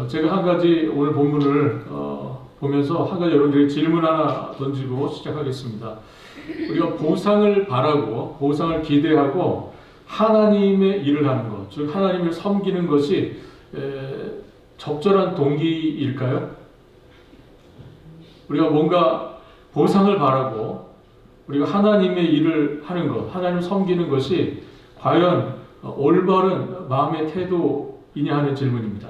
제가 한 가지 오늘 본문을 보면서 한 가지 여러분들에게 질문 하나 던지고 시작하겠습니다. 우리가 보상을 바라고 보상을 기대하고 하나님의 일을 하는 것, 즉 하나님을 섬기는 것이 적절한 동기일까요? 우리가 뭔가 보상을 바라고 우리가 하나님의 일을 하는 것, 하나님을 섬기는 것이 과연 올바른 마음의 태도이냐 하는 질문입니다.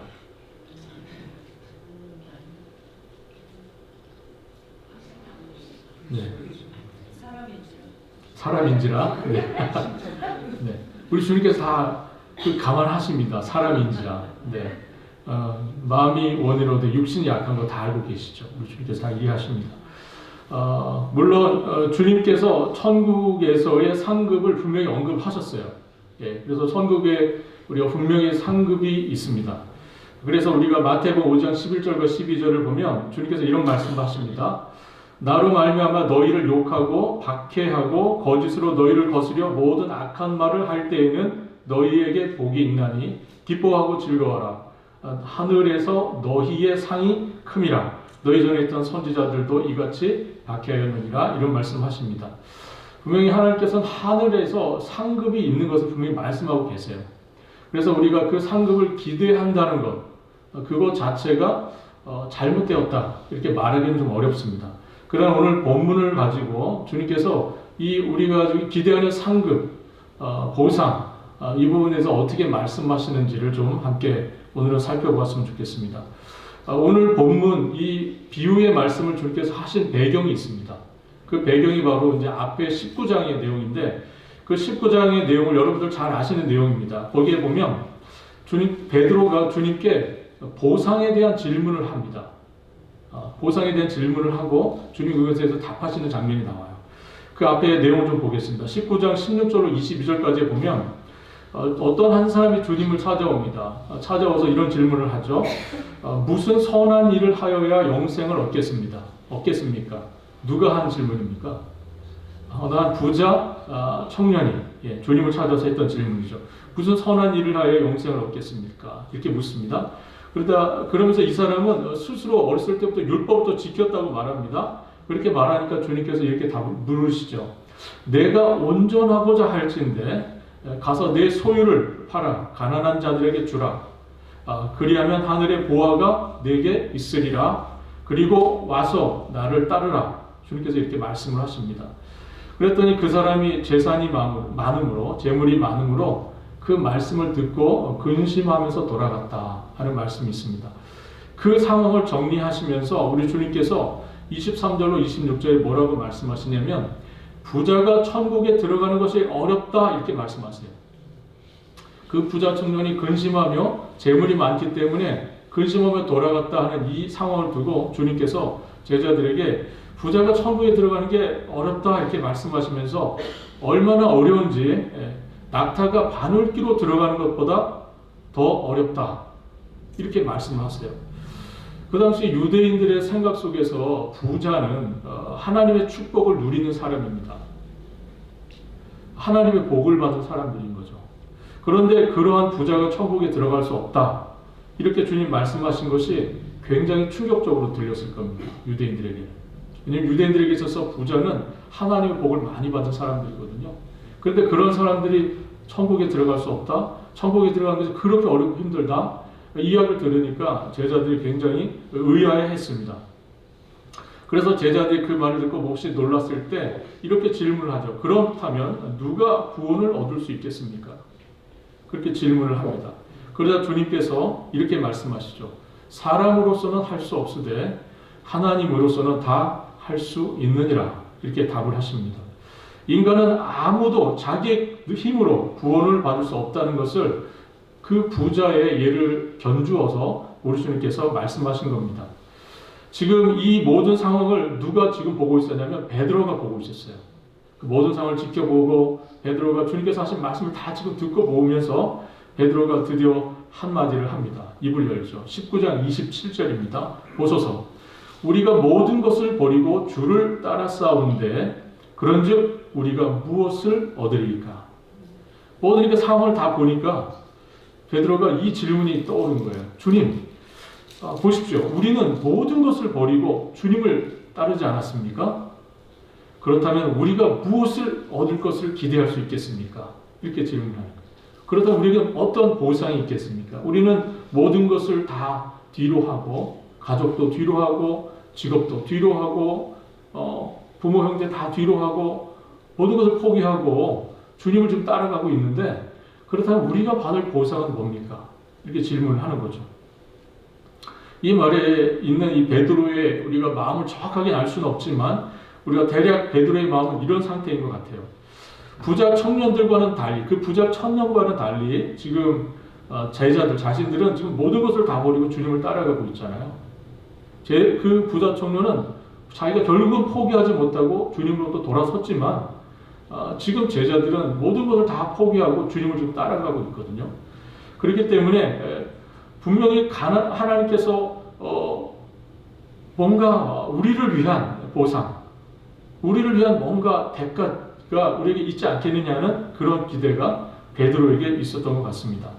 네. 사람인지라. 네. 네. 우리 주님께서 다 그 감안하십니다. 사람인지라. 네. 마음이 원이로되 육신이 약한 거 다 알고 계시죠. 우리 주님께서 다 이해하십니다. 물론 주님께서 천국에서의 상급을 분명히 언급하셨어요. 예, 그래서 천국에 우리가 분명히 상급이 있습니다. 그래서 우리가 마태복음 5장 11절과 12절을 보면 주님께서 이런 말씀하십니다. 나로 말미암아 너희를 욕하고 박해하고 거짓으로 너희를 거스려 모든 악한 말을 할 때에는 너희에게 복이 있나니 기뻐하고 즐거워라. 하늘에서 너희의 상이 큼이라. 너희 전에 있던 선지자들도 이같이 박해하였느니라. 이런 말씀하십니다. 분명히 하나님께서는 하늘에서 상급이 있는 것을 분명히 말씀하고 계세요. 그래서 우리가 그 상급을 기대한다는 것, 그것 자체가 잘못되었다 이렇게 말하기는 좀 어렵습니다. 그러나 오늘 본문을 가지고 주님께서 이 우리가 기대하는 상급, 보상, 이 부분에서 어떻게 말씀하시는지를 좀 함께 오늘은 살펴보았으면 좋겠습니다. 오늘 본문 이 비유의 말씀을 주님께서 하신 배경이 있습니다. 그 배경이 바로 이제 앞에 19장의 내용인데 그 19장의 내용을 여러분들 잘 아시는 내용입니다. 거기에 보면 베드로가 주님께 보상에 대한 질문을 합니다. 보상에 대한 질문을 하고 주님 그것에 대해서 답하시는 장면이 나와요. 그 앞에 내용을 좀 보겠습니다. 19장 16절로 22절까지 보면 어떤 한 사람이 주님을 찾아옵니다. 찾아와서 이런 질문을 하죠. 무슨 선한 일을 하여야 영생을 얻겠습니까? 누가 한 질문입니까? 어느 한 부자 청년이 주님을 찾아서 했던 질문이죠. 무슨 선한 일을 하여 영생을 얻겠습니까? 이렇게 묻습니다. 그러면서 이 사람은 스스로 어렸을 때부터 율법도 지켰다고 말합니다. 그렇게 말하니까 주님께서 이렇게 물으시죠. 내가 온전하고자 할진대 가서 내 소유를 팔아 가난한 자들에게 주라. 그리하면 하늘의 보화가 내게 있으리라. 그리고 와서 나를 따르라. 주님께서 이렇게 말씀을 하십니다. 그랬더니 그 사람이 재산이 많음으로 재물이 많음으로 그 말씀을 듣고 근심하면서 돌아갔다 하는 말씀이 있습니다. 그 상황을 정리하시면서 우리 주님께서 23절로 26절에 뭐라고 말씀하시냐면 부자가 천국에 들어가는 것이 어렵다 이렇게 말씀하세요. 그 부자 청년이 근심하며 재물이 많기 때문에 근심하며 돌아갔다 하는 이 상황을 두고 주님께서 제자들에게 부자가 천국에 들어가는 게 어렵다 이렇게 말씀하시면서 얼마나 어려운지 낙타가 바늘기로 들어가는 것보다 더 어렵다 이렇게 말씀하세요. 그 당시 유대인들의 생각 속에서 부자는 하나님의 축복을 누리는 사람입니다. 하나님의 복을 받은 사람들인 거죠. 그런데 그러한 부자가 천국에 들어갈 수 없다. 이렇게 주님 말씀하신 것이 굉장히 충격적으로 들렸을 겁니다. 유대인들에게. 왜냐하면 유대인들에게 있어서 부자는 하나님의 복을 많이 받은 사람들이거든요. 그런데 그런 사람들이 천국에 들어갈 수 없다. 천국에 들어가는 것이 그렇게 어렵고 힘들다. 이 이야기를 들으니까 제자들이 굉장히 의아해했습니다. 그래서 제자들이 그 말을 듣고 몹시 놀랐을 때 이렇게 질문을 하죠. 그렇다면 누가 구원을 얻을 수 있겠습니까? 그렇게 질문을 합니다. 그러자 주님께서 이렇게 말씀하시죠. 사람으로서는 할 수 없으되 하나님으로서는 다 할 수 있느니라. 이렇게 답을 하십니다. 인간은 아무도 자기의 힘으로 구원을 받을 수 없다는 것을 그 부자의 예를 견주어서 우리 주님께서 말씀하신 겁니다. 지금 이 모든 상황을 누가 지금 보고 있었냐면 베드로가 보고 있었어요. 그 모든 상황을 지켜보고 베드로가 주님께서 하신 말씀을 다 지금 듣고 보면서 베드로가 드디어 한마디를 합니다. 입을 열죠. 19장 27절입니다. 보소서 우리가 모든 것을 버리고 주를 따라 싸우는데 그런즉 우리가 무엇을 얻으리까? 모든 그 상황을 다 보니까 베드로가 이 질문이 떠오른 거예요. 주님, 보십시오. 우리는 모든 것을 버리고 주님을 따르지 않았습니까? 그렇다면 우리가 무엇을 얻을 것을 기대할 수 있겠습니까? 이렇게 질문하는 거예요. 그렇다면 우리에게 어떤 보상이 있겠습니까? 우리는 모든 것을 다 뒤로 하고, 가족도 뒤로 하고, 직업도 뒤로 하고, 부모 형제 다 뒤로 하고, 모든 것을 포기하고 주님을 좀 따라가고 있는데, 그렇다면 우리가 받을 보상은 뭡니까? 이렇게 질문을 하는 거죠. 이 말에 있는 이 베드로의 우리가 마음을 정확하게 알 수는 없지만 우리가 대략 베드로의 마음은 이런 상태인 것 같아요. 부자 청년들과는 달리, 그 부자 청년과는 달리 지금 제자들 자신들은 지금 모든 것을 다 버리고 주님을 따라가고 있잖아요. 그 부자 청년은 자기가 결국은 포기하지 못하고 주님으로부터 돌아섰지만 지금 제자들은 모든 것을 다 포기하고 주님을 지금 따라가고 있거든요. 그렇기 때문에 분명히 하나님께서 뭔가 우리를 위한 보상, 우리를 위한 뭔가 대가가 우리에게 있지 않겠느냐는 그런 기대가 베드로에게 있었던 것 같습니다.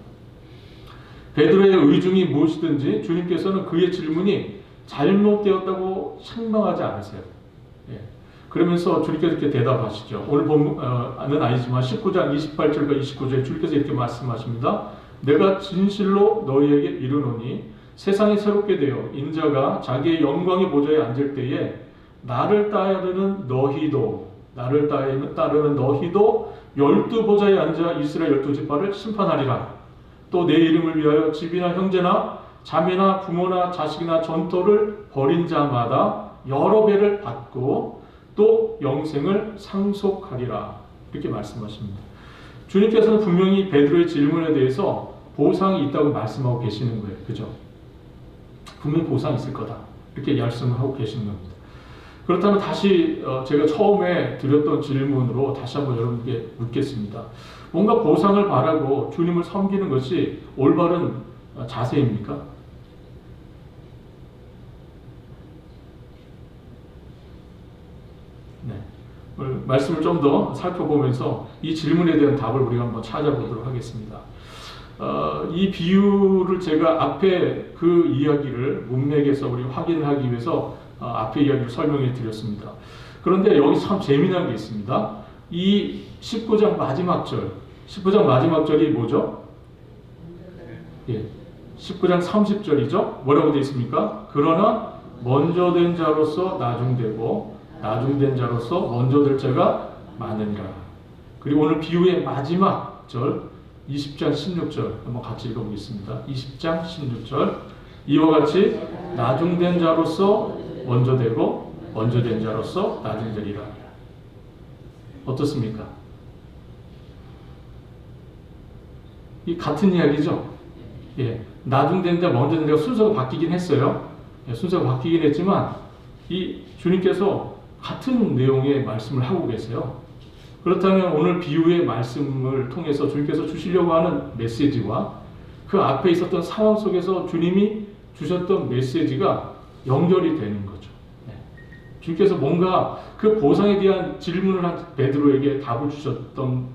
베드로의 의중이 무엇이든지 주님께서는 그의 질문이 잘못되었다고 책망하지 않으세요. 예. 그러면서 주님께서 이렇게 대답하시죠. 오늘 본문은 아니지만 19장 28절과 29절에 주님께서 이렇게 말씀하십니다. 내가 진실로 너희에게 이르노니 세상이 새롭게 되어 인자가 자기의 영광의 보좌에 앉을 때에 나를 따르는 너희도 12 보좌에 앉아 이스라엘 12지파를 심판하리라. 또 내 이름을 위하여 집이나 형제나 자매나 부모나 자식이나 전토를 벌인 자마다 여러 배를 받고 또 영생을 상속하리라. 이렇게 말씀하십니다. 주님께서는 분명히 베드로의 질문에 대해서 보상이 있다고 말씀하고 계시는 거예요. 그죠? 분명히 보상이 있을 거다. 이렇게 말씀을 하고 계시는 겁니다. 그렇다면 다시 제가 처음에 드렸던 질문으로 다시 한번 여러분께 묻겠습니다. 뭔가 보상을 바라고 주님을 섬기는 것이 올바른 자세입니까? 네. 오늘 말씀을 좀 더 살펴보면서 이 질문에 대한 답을 우리가 한번 찾아보도록 하겠습니다. 이 비유를 제가 앞에 그 이야기를 문맥에서 우리 확인하기 위해서 앞에 이야기를 설명해 드렸습니다. 그런데 여기 참 재미난 게 있습니다. 이 19장 마지막 절이 뭐죠? 예, 19장 30절이죠. 뭐라고 되어 있습니까? 그러나 먼저 된 자로서 나중되고 나중된 자로서 먼저 될 자가 많으니라. 그리고 오늘 비유의 마지막 절 20장 16절 한번 같이 읽어보겠습니다. 20장 16절 이와 같이 나중된 자로서 먼저 되고 먼저 된 자로서 나중되리라. 어떻습니까? 이 같은 이야기죠. 예, 나중된 자 먼저 된 자가 순서가 바뀌긴 했어요. 예, 순서가 바뀌긴 했지만 이 주님께서 같은 내용의 말씀을 하고 계세요. 그렇다면 오늘 비유의 말씀을 통해서 주님께서 주시려고 하는 메시지와 그 앞에 있었던 상황 속에서 주님이 주셨던 메시지가 연결이 되는 거죠. 네. 주님께서 뭔가 그 보상에 대한 질문을 한 베드로에게 답을 주셨던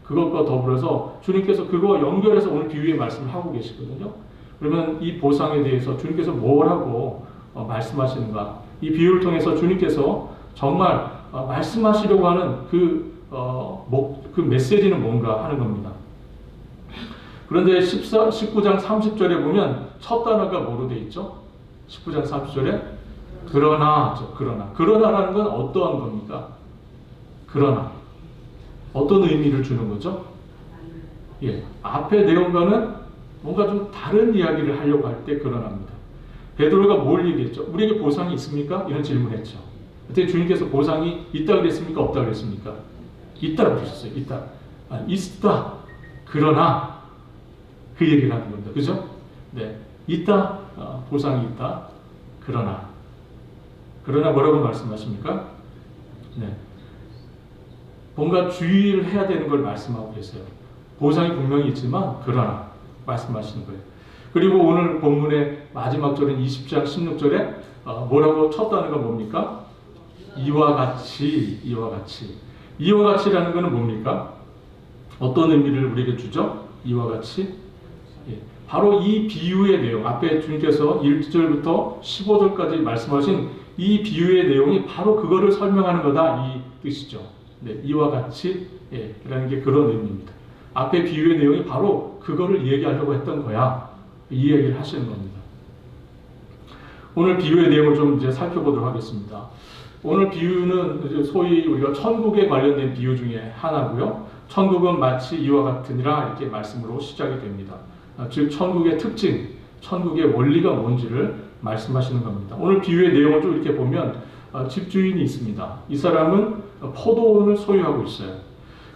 그것과 더불어서 주님께서 그거 연결해서 오늘 비유의 말씀을 하고 계시거든요. 그러면 이 보상에 대해서 주님께서 뭐라고 말씀하시는가? 이 비유를 통해서 주님께서 정말 말씀하시려고 하는 그 메시지는 뭔가 하는 겁니다. 그런데 19장 30절에 보면 첫 단어가 뭐로 되어 있죠? 19장 30절에 그러나라는 건 어떠한 겁니까? 그러나 어떤 의미를 주는 거죠? 예, 앞의 내용과는 뭔가 좀 다른 이야기를 하려고 할 때 그러나입니다. 베드로가 뭘 얘기했죠? 우리에게 보상이 있습니까? 이런 질문했죠. 그때 주님께서 보상이 있다 그랬습니까? 없다 그랬습니까? 있다고 그러셨어요. 있다. 그러나 그 얘기를 하는 겁니다. 그죠? 네, 있다. 보상이 있다. 그러나 뭐라고 말씀하십니까? 네, 뭔가 주의를 해야 되는 걸 말씀하고 계세요. 보상이 분명히 있지만 그러나 말씀하시는 거예요. 그리고 오늘 본문의 마지막 절인 20장 16절에 뭐라고 첫 단어가 뭡니까? 이와 같이라는 것은 뭡니까? 어떤 의미를 우리에게 주죠? 이와 같이? 예. 바로 이 비유의 내용, 앞에 주님께서 1절부터 15절까지 말씀하신 이 비유의 내용이 바로 그거를 설명하는 거다, 이 뜻이죠. 네, 이와 같이, 라는 게 그런 의미입니다. 앞에 비유의 내용이 바로 그거를 얘기하려고 했던 거야, 이 얘기를 하시는 겁니다. 오늘 비유의 내용을 좀 이제 살펴보도록 하겠습니다. 오늘 비유는 소위 우리가 천국에 관련된 비유 중에 하나고요. 천국은 마치 이와 같으니라, 이렇게 말씀으로 시작이 됩니다. 즉 천국의 특징, 천국의 원리가 뭔지를 말씀하시는 겁니다. 오늘 비유의 내용을 좀 이렇게 보면 집주인이 있습니다. 이 사람은 포도원을 소유하고 있어요.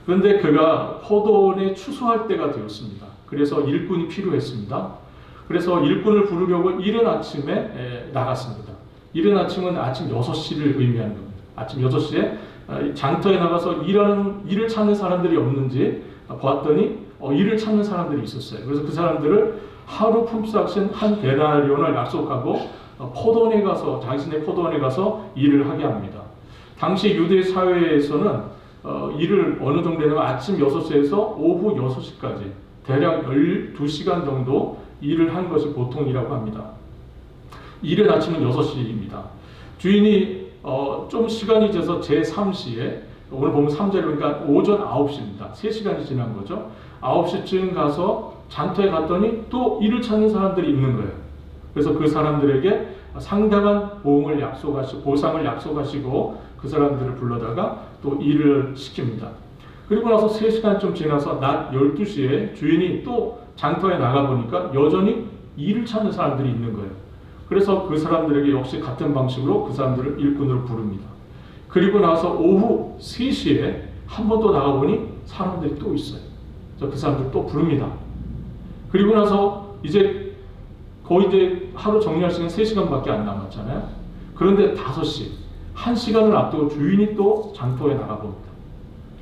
그런데 그가 포도원에 추수할 때가 되었습니다. 그래서 일꾼이 필요했습니다. 그래서 일꾼을 부르려고 이른 아침에 나갔습니다. 이른 아침은 아침 6시를 의미하는 겁니다. 아침 6시에 장터에 나가서 일을 찾는 사람들이 없는지 보았더니 일을 찾는 사람들이 있었어요. 그래서 그 사람들을 하루 품삯인 한 데나리온을 약속하고 포도원에 가서, 자신의 포도원에 가서 일을 하게 합니다. 당시 유대 사회에서는 일을 어느 정도 되냐면 아침 6시에서 오후 6시까지 대략 12시간 정도 일을 한 것이 보통이라고 합니다. 이른 아침은 6시입니다. 주인이 좀 시간이 지나서 제3시에, 오늘 보면 3절이니까 오전 9시입니다. 3시간이 지난 거죠. 9시쯤 가서 장터에 갔더니 또 일을 찾는 사람들이 있는 거예요. 그래서 그 사람들에게 상당한 보상을 약속하시고 그 사람들을 불러다가 또 일을 시킵니다. 그리고 나서 3시간쯤 지나서 낮 12시에 주인이 또 장터에 나가보니까 여전히 일을 찾는 사람들이 있는 거예요. 그래서 그 사람들에게 역시 같은 방식으로 그 사람들을 일꾼으로 부릅니다. 그리고 나서 오후 3시에 한 번 또 나가보니 사람들이 또 있어요. 그래서 그 사람들 또 부릅니다. 그리고 나서 이제 거의 이제 하루 정리할 시간 3시간밖에 안 남았잖아요. 그런데 5시, 1시간을 앞두고 주인이 또 장터에 나가봅니다.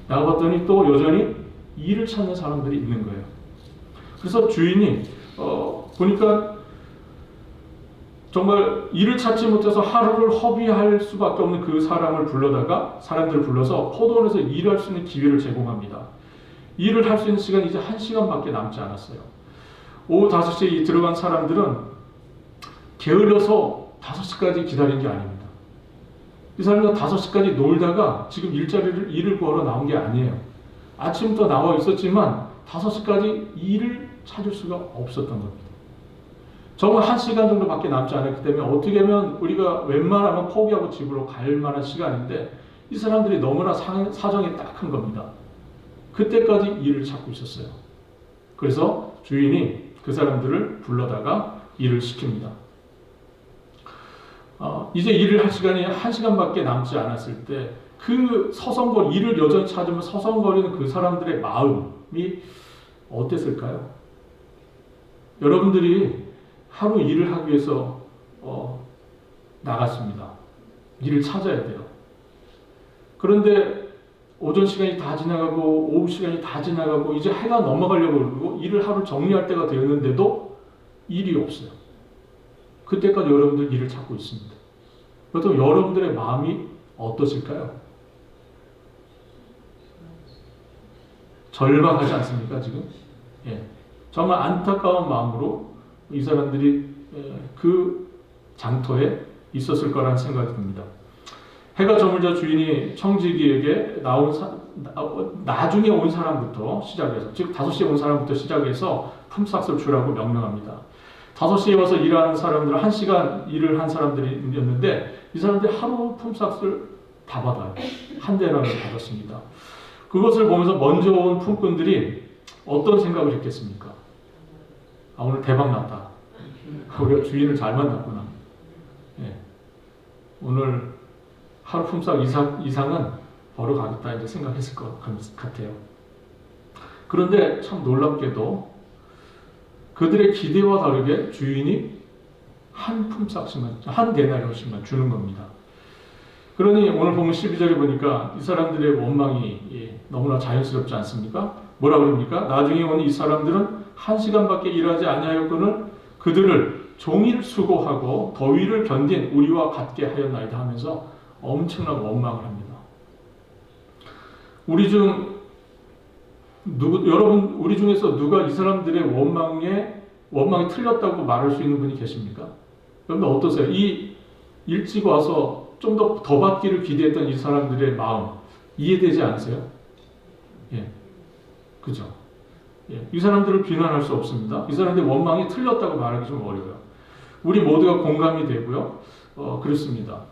나가봤더니 또 여전히 일을 찾는 사람들이 있는 거예요. 그래서 주인이 보니까 정말 일을 찾지 못해서 하루를 허비할 수밖에 없는 그 사람들을 불러서 포도원에서 일할 수 있는 기회를 제공합니다. 일을 할 수 있는 시간이 이제 1시간밖에 남지 않았어요. 오후 5시에 들어간 사람들은 게을러서 5시까지 기다린 게 아닙니다. 이 사람들은 5시까지 놀다가 지금 일을 구하러 나온 게 아니에요. 아침부터 나와 있었지만 5시까지 일을 찾을 수가 없었던 겁니다. 정말 1시간 정도밖에 남지 않았기 때문에 어떻게 하면 우리가 웬만하면 포기하고 집으로 갈 만한 시간인데 이 사람들이 너무나 사정이 딱한 겁니다. 그때까지 일을 찾고 있었어요. 그래서 주인이 그 사람들을 불러다가 일을 시킵니다. 이제 일을 할 시간이 1시간밖에 남지 않았을 때 그 일을 여전히 찾으면 서성거리는 그 사람들의 마음이 어땠을까요? 여러분들이 하루 일을 하기 위해서 나갔습니다. 일을 찾아야 돼요. 그런데 오전 시간이 다 지나가고 오후 시간이 다 지나가고 이제 해가 넘어가려고 그러고 일을 하루 정리할 때가 되었는데도 일이 없어요. 그때까지 여러분들 일을 찾고 있습니다. 그렇다면 여러분들의 마음이 어떠실까요? 절박하지 않습니까, 지금? 정말 안타까운 마음으로 이 사람들이 그 장터에 있었을 거라는 생각이 듭니다. 해가 저물자 주인이 청지기에게 나중에 온 사람부터 시작해서, 즉 5시에 온 사람부터 시작해서 품삯을 주라고 명령합니다. 5시에 와서 일하는 사람들은 1시간 일을 한 사람들이었는데 이 사람들이 하루 품삯을 다 받아요. 한 데나리온을 받았습니다. 그것을 보면서 먼저 온 품꾼들이 어떤 생각을 했겠습니까? 오늘 대박 났다. 우리가 주인을 잘 만났구나. 오늘 하루 품삯 이상은 벌어가겠다 이제 생각했을 것 같아요. 그런데 참 놀랍게도 그들의 기대와 다르게 주인이 한 데나리온씩만 주는 겁니다. 그러니 오늘 보면 12절에 보니까 이 사람들의 원망이 너무나 자연스럽지 않습니까? 뭐라 그럽니까? 나중에 온 이 사람들은 1시간밖에 일하지 아니하였거늘 그들을 종일 수고하고 더위를 견딘 우리와 같게 하였나이다 하면서 엄청난 원망을 합니다. 우리 중에서 누가 이 사람들의 원망에 원망이 틀렸다고 말할 수 있는 분이 계십니까? 여러분 어떠세요? 이 일찍 와서 좀 더 받기를 기대했던 이 사람들의 마음 이해되지 않으세요? 예, 그죠? 예, 이 사람들을 비난할 수 없습니다. 이 사람들의 원망이 틀렸다고 말하기 좀 어려워요. 우리 모두가 공감이 되고요. 그렇습니다.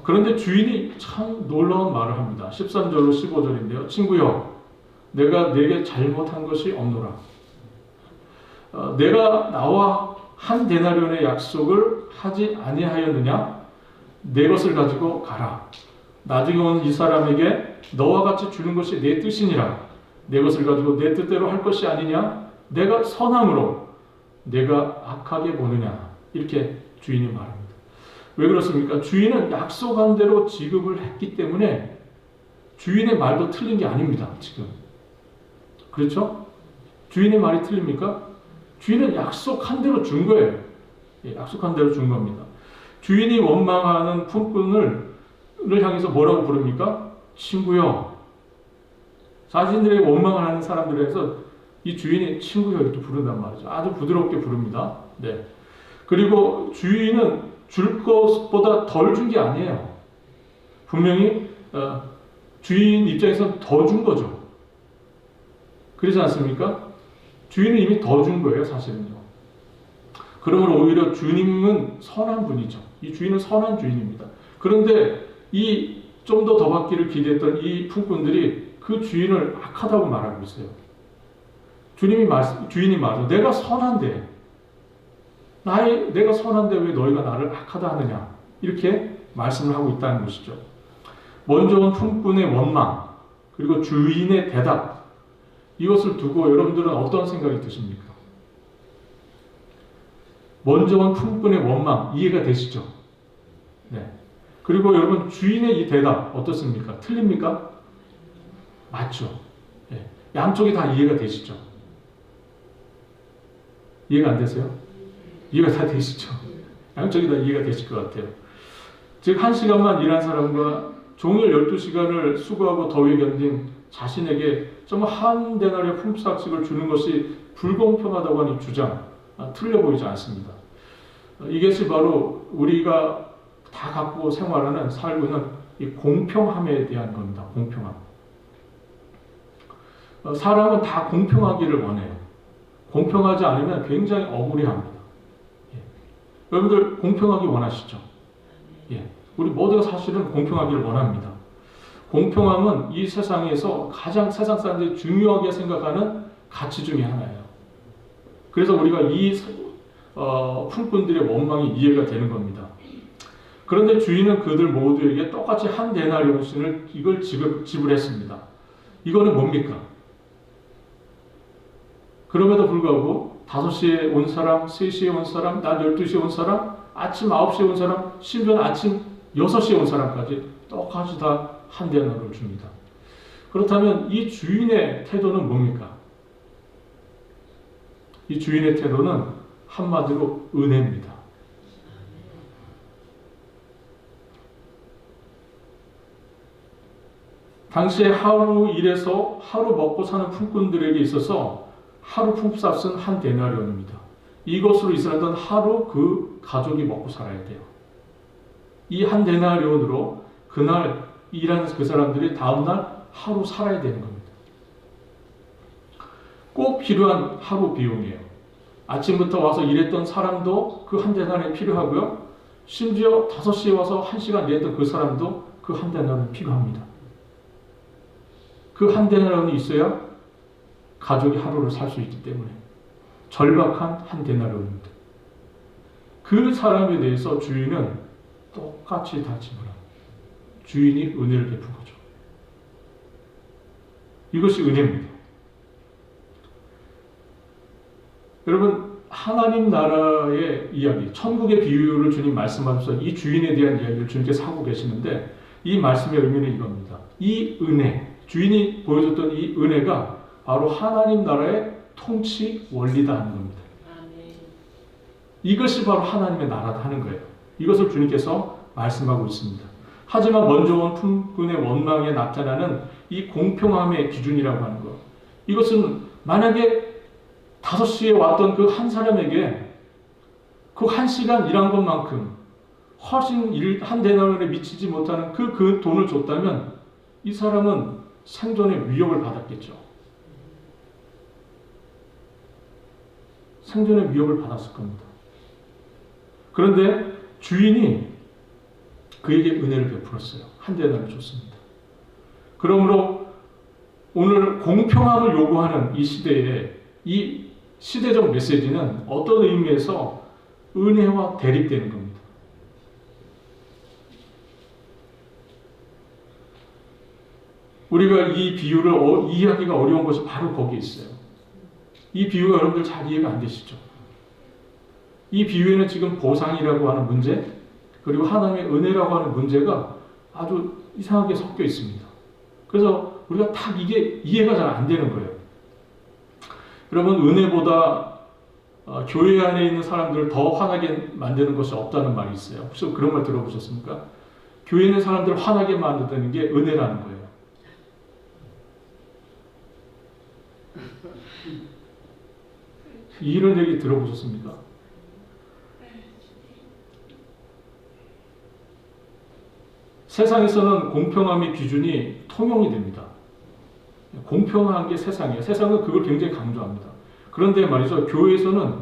그런데 주인이 참 놀라운 말을 합니다. 13절로 15절인데요. 친구여, 내가 네게 잘못한 것이 없노라. 내가 나와 한 데나리온의 약속을 하지 아니하였느냐? 내 것을 가지고 가라. 나중에 오는 이 사람에게 너와 같이 주는 것이 내 뜻이니라. 내 것을 가지고 내 뜻대로 할 것이 아니냐? 내가 선함으로 내가 악하게 보느냐? 이렇게 주인이 말합니다. 왜 그렇습니까? 주인은 약속한 대로 지급을 했기 때문에 주인의 말도 틀린 게 아닙니다. 지금. 그렇죠? 주인의 말이 틀립니까? 주인은 약속한 대로 준 거예요. 예, 약속한 대로 준 겁니다. 주인이 원망하는 품꾼을 향해서 뭐라고 부릅니까? 친구여. 자신들의 원망을 하는 분들에 해서 이 주인이 친구여 이렇게 부른단 말이죠. 아주 부드럽게 부릅니다. 네. 그리고 주인은 줄 것보다 덜 준 게 아니에요. 분명히 주인 입장에서는 더 준 거죠. 그렇지 않습니까? 주인은 이미 더 준 거예요, 사실은요. 그러므로 오히려 주님은 선한 분이죠. 이 주인은 선한 주인입니다. 그런데 이 좀 더 받기를 기대했던 이 품꾼들이 그 주인을 악하다고 말하고 있어요. 주인이 말씀, 내가 선한데, 내가 선한데 왜 너희가 나를 악하다 하느냐? 이렇게 말씀을 하고 있다는 것이죠. 먼저 온 품꾼의 원망, 그리고 주인의 대답, 이것을 두고 여러분들은 어떤 생각이 드십니까? 먼저 온 품꾼의 원망, 이해가 되시죠? 네. 그리고 여러분, 주인의 이 대답, 어떻습니까? 틀립니까? 맞죠? 네. 양쪽이 다 이해가 되시죠? 이해가 안 되세요? 이해가 다 되시죠? 양쪽이 다 이해가 되실 것 같아요. 즉, 1시간만 일한 사람과 종일 12시간을 수고하고 더위 견딘 자신에게 정말 한 데나리온 품삯을 주는 것이 불공평하다고 하는 주장, 틀려 보이지 않습니다. 이것이 바로 우리가 다 갖고 살고 있는 이 공평함에 대한 겁니다. 공평함. 사람은 다 공평하기를 원해요. 공평하지 않으면 굉장히 억울해합니다. 예. 여러분들 공평하기 원하시죠? 예. 우리 모두가 사실은 공평하기를 원합니다. 공평함은 이 세상에서 가장 세상 사람들이 중요하게 생각하는 가치 중에 하나예요. 그래서 우리가 이 품꾼들의 원망이 이해가 되는 겁니다. 그런데 주인은 그들 모두에게 똑같이 한 데나리온씩을 이걸 지불했습니다. 이거는 뭡니까? 그럼에도 불구하고 5시에 온 사람, 3시에 온 사람, 낮 12시에 온 사람, 아침 9시에 온 사람, 심지어는 아침 6시에 온 사람까지 똑같이 다 한 데나리온을 줍니다. 그렇다면 이 주인의 태도는 뭡니까? 이 주인의 태도는 한마디로 은혜입니다. 당시에 하루 일해서 하루 먹고 사는 품꾼들에게 있어서 하루 품삯은 한 데나리온입니다. 이것으로 이스라엘은 하루 그 가족이 먹고 살아야 돼요. 이 한 데나리온으로 그날 일하는 그 사람들이 다음날 하루 살아야 되는 겁니다. 꼭 필요한 하루 비용이에요. 아침부터 와서 일했던 사람도 그 한 데나리온이 필요하고요. 심지어 5시에 와서 1시간 일했던 그 사람도 그 한 데나리온이 필요합니다. 그 한 데나리온이 있어야 가족이 하루를 살 수 있기 때문에 절박한 한 데나리온입니다. 그 사람에 대해서 주인은 똑같이 다 지불합니다. 주인이 은혜를 베푼 거죠. 이것이 은혜입니다. 여러분, 하나님 나라의 이야기, 천국의 비유를 주님 말씀하셔서 이 주인에 대한 이야기를 주님께서 하고 계시는데 이 말씀의 의미는 이겁니다. 이 은혜, 주인이 보여줬던 이 은혜가 바로 하나님 나라의 통치 원리다 하는 겁니다. 이것이 바로 하나님의 나라다 하는 거예요. 이것을 주님께서 말씀하고 있습니다. 하지만 먼저 온 품꾼의 원망에 나타나는 이 공평함의 기준이라고 하는 것. 이것은 만약에 다 5시에 왔던 그 한 사람에게 그 1시간 일한 것만큼 훨씬 한 데나리온에 미치지 못하는 그 돈을 줬다면 이 사람은 생존의 위협을 받았겠죠. 생존의 위협을 받았을 겁니다. 그런데 주인이 그에게 은혜를 베풀었어요. 한 데나리온을 줬습니다. 그러므로 오늘 공평함을 요구하는 이 시대에 이 시대적 메시지는 어떤 의미에서 은혜와 대립되는 겁니다. 우리가 이 비유를 이해하기가 어려운 것이 바로 거기에 있어요. 이 비유가 여러분들 잘 이해가 안 되시죠? 이 비유에는 지금 보상이라고 하는 문제, 그리고 하나님의 은혜라고 하는 문제가 아주 이상하게 섞여 있습니다. 그래서 우리가 딱 이게 이해가 잘 안 되는 거예요. 여러분, 은혜보다 교회 안에 있는 사람들을 더 화나게 만드는 것이 없다는 말이 있어요. 혹시 그런 말 들어보셨습니까? 교회에 있는 사람들을 화나게 만드는 게 은혜라는 거예요. 이런 얘기 들어보셨습니까? 세상에서는 공평함의 기준이 통용이 됩니다. 공평한 게 세상이에요. 세상은 그걸 굉장히 강조합니다. 그런데 말이죠, 교회에서는